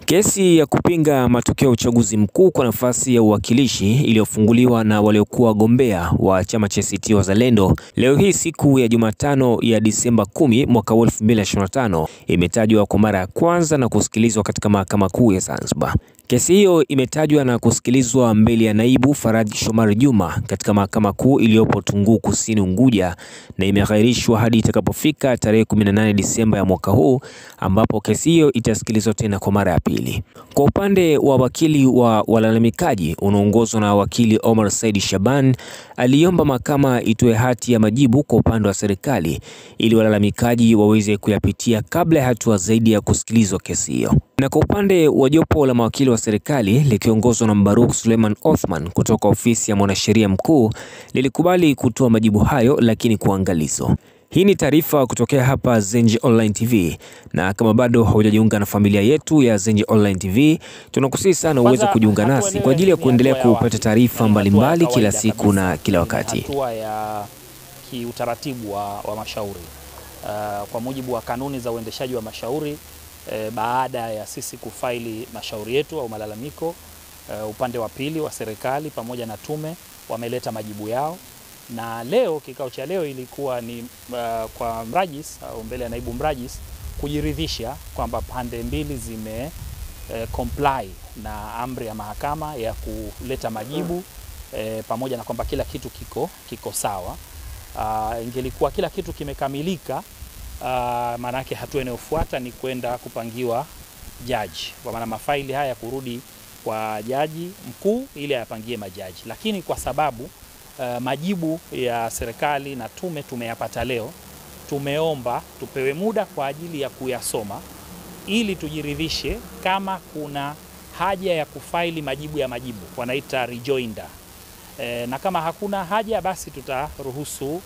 Kesi ya kupinga matokeo ya uchaguzi mkuu kwa nafasi ya uwakilishi iliyofunguliwa na waliokuwa wagombea wa chama cha ACT Wazalendo leo hii siku ya Jumatano ya Disemba 10 mwaka 2025 imetajwa kwa mara ya kwanza na kusikilizwa katika Mahakama Kuu ya Zanzibar. Kesi hiyo imetajwa na kusikilizwa mbele ya Naibu Faraji Shomari Juma katika Mahakama Kuu iliyopo Tunguu Kusini Unguja, na imeghairishwa hadi itakapofika tarehe 18 Disemba ya mwaka huu ambapo kesi hiyo itasikilizwa tena kwa mara ya pili. Kwa upande wa wakili wa walalamikaji unaongozwa na wakili Omar Said Shaban, aliomba mahakama itoe hati ya majibu kwa upande wa serikali ili walalamikaji waweze kuyapitia kabla ya hatua zaidi ya kusikilizwa kesi hiyo. Na kwa upande wa jopo la mawakili wa serikali likiongozwa na Mbaruk Suleiman Othman kutoka ofisi ya mwanasheria mkuu lilikubali kutoa majibu hayo, lakini kwa angalizo. Hii ni taarifa kutokea hapa Zenji Online TV, na kama bado haujajiunga na familia yetu ya Zenji Online TV, tunakusihi sana uweze kujiunga nasi kwa ajili ya kuendelea kupata taarifa mbalimbali kila siku na kila wakati. Hatua ya kiutaratibu wa mashauri kwa mujibu wa kanuni za uendeshaji wa mashauri. Baada ya sisi kufaili mashauri yetu au malalamiko, upande wa pili wa serikali pamoja na tume wameleta majibu yao, na leo kikao cha leo ilikuwa ni kwa mrajis au mbele ya naibu mrajis kujiridhisha kwamba pande mbili zime comply na amri ya mahakama ya kuleta majibu pamoja na kwamba kila kitu kiko sawa. Ingelikuwa kila kitu kimekamilika, maana yake hatua inayofuata ni kwenda kupangiwa jaji, kwa maana mafaili haya kurudi kwa jaji mkuu ili ayapangie majaji. Lakini kwa sababu majibu ya serikali na tume tumeyapata leo, tumeomba tupewe muda kwa ajili ya kuyasoma ili tujiridhishe kama kuna haja ya kufaili majibu ya majibu, wanaita rejoinder. Na kama hakuna haja, basi tutaruhusu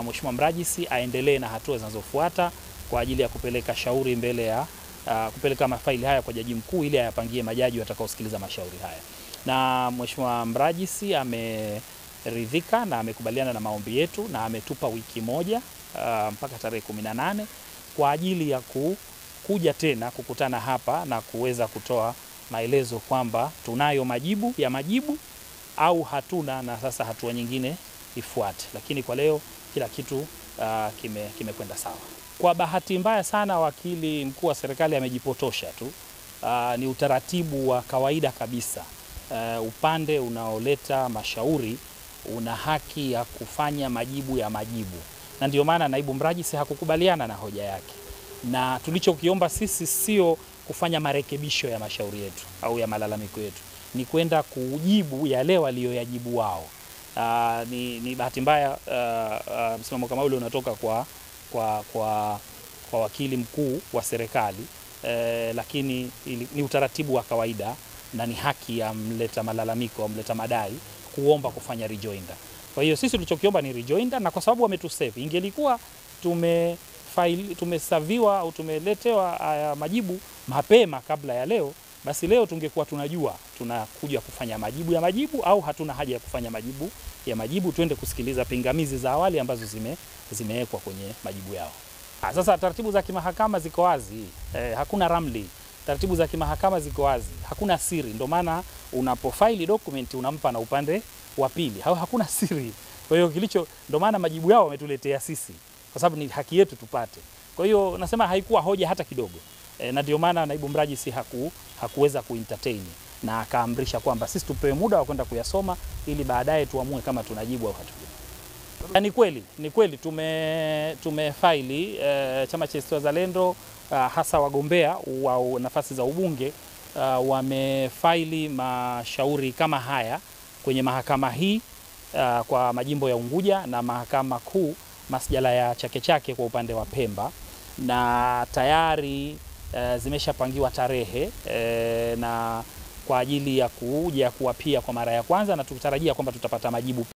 Mheshimiwa Mrajisi aendelee na hatua zinazofuata kwa ajili ya kupeleka shauri mbele ya kupeleka mafaili haya kwa jaji mkuu ili ayapangie majaji watakaosikiliza mashauri haya. Na Mheshimiwa Mrajisi ameridhika na amekubaliana na maombi yetu na ametupa wiki moja mpaka tarehe 18 kwa ajili ya kuja tena kukutana hapa na kuweza kutoa maelezo kwamba tunayo majibu ya majibu au hatuna, na sasa hatua nyingine ifuate. Lakini kwa leo kila kitu kimekwenda sawa. Kwa bahati mbaya sana, wakili mkuu wa serikali amejipotosha tu. Ni utaratibu wa kawaida kabisa. Upande unaoleta mashauri una haki ya kufanya majibu ya majibu, na ndio maana naibu mrajisi hakukubaliana na hoja yake, na tulichokiomba sisi sio kufanya marekebisho ya mashauri yetu au ya malalamiko yetu, ni kwenda kujibu yale walioyajibu wao. Ni bahati mbaya msimamo kama ule unatoka kwa wakili mkuu wa serikali, lakini ni utaratibu wa kawaida na ni haki ya mleta malalamiko au mleta madai kuomba kufanya rejoinder. Kwa hiyo sisi tulichokiomba ni rejoinder, na kwa sababu wametusave, ingelikuwa tumesaviwa au tumeletewa majibu mapema kabla ya leo, basi leo tungekuwa tunajua tunakuja kufanya majibu ya majibu au hatuna haja ya kufanya majibu ya majibu, tuende kusikiliza pingamizi za awali ambazo zimewekwa kwenye majibu yao. Sasa taratibu za kimahakama ziko wazi, hakuna ramli. Taratibu za kimahakama ziko wazi, hakuna siri. Ndio maana unapofaili document unampa na upande wa pili, hakuna siri. Kwa hiyo ndio maana majibu yao wametuletea sisi, kwa sababu ni haki yetu tupate. Kwa hiyo nasema haikuwa hoja hata kidogo. Na ndio maana naibu mrajisi hakuweza kuentertain na akaamrisha kwamba sisi tupewe muda wa kwenda kuyasoma ili baadaye tuamue kama tunajibu au hatujibu. Ni kweli tumefaili chama cha ACT Wazalendo, hasa wagombea wa nafasi za ubunge wamefaili mashauri kama haya kwenye mahakama hii kwa majimbo ya Unguja na Mahakama Kuu masjala ya Chake Chake kwa upande wa Pemba, na tayari zimeshapangiwa tarehe na kwa ajili ya kuja kuapia kwa mara ya kwanza, na tukitarajia kwamba tutapata majibu